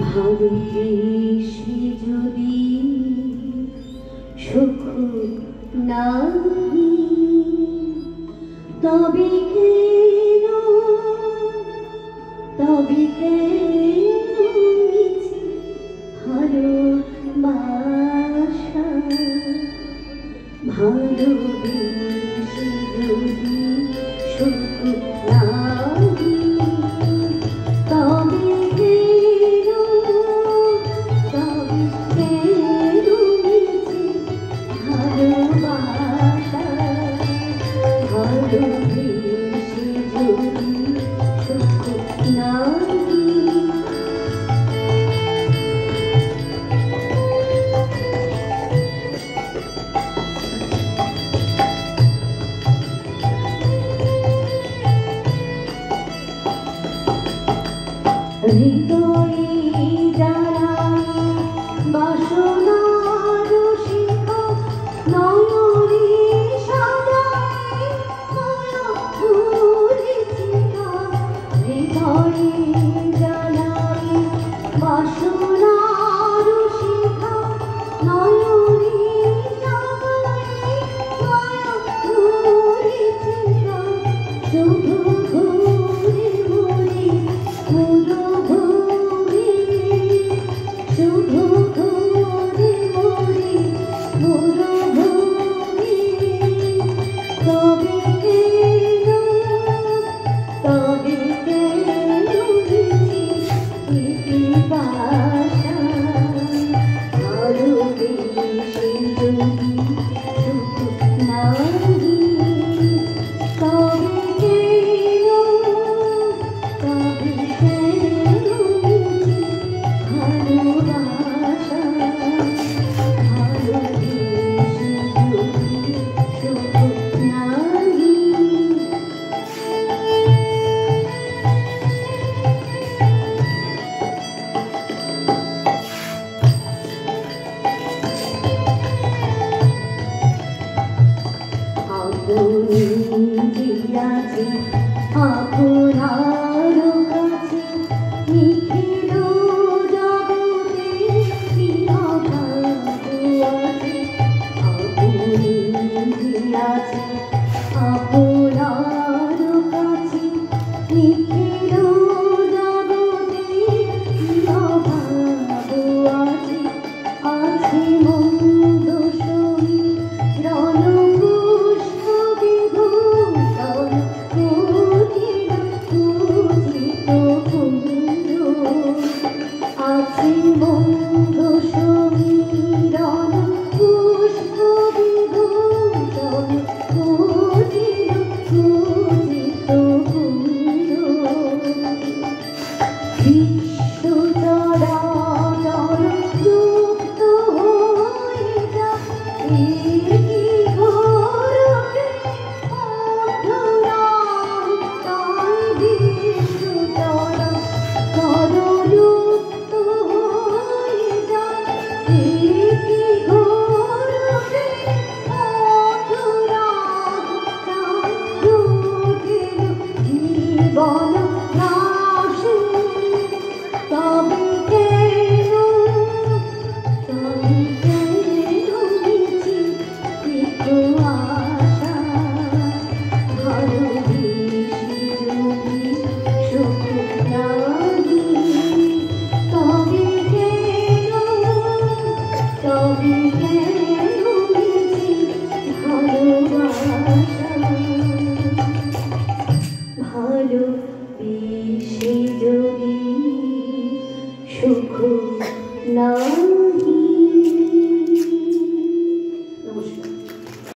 ভালোবেসে যদি সুখ নাহি তবে কেন মিছে ভালোবাসা ভালোবেসে যদি সুখ নাহি তবে মিছে ভালোবাসা ভালোবেসে যদি সুখ নাহি হৃদয়ে জ্বালায় বাসনার শিখা নয়নে সাজায় মায়া ফুলেছিলা হৃদয়ে জ্বালায় বাসনার শিখা নয়নে সাজায় মায়া ফুলেছিলা শুধু ঘুরে ঘুরে শুধু ঘুরে ঘুরে মরুভূমি তবে কেন মিছে ভালোবাসা ভালোবেসে যদি সুখ নাহি তবে কেন মিছে ভালোবাসা ভালোবেসে যদি সুখ নাহি আপনি দিয়াছি আপনার কাছে নিখিল জগতে আছে আপনি দিয়াছি আপনার কাছে নিখিল জগতে আছে আছে মন্দ সমীরণ আছে মন্দ সমীরণ পুষ্প বিভূষণ পূজিত বিশ্ব চরাচর যুক্ত হয়ে যায় এই ঘোরে অধরাই তাই বিশ্ব চরাচর যুক্ত হয়ে যায় এই ঘোরে অধরাই তাই যোগের জীবন নাশে তবে কেন মিছে আশা ভালোবেসে যদি সুখ নাহি তবে কেন মিছে ভালোবাসা ভালোবেসে যদি সুখ নাহি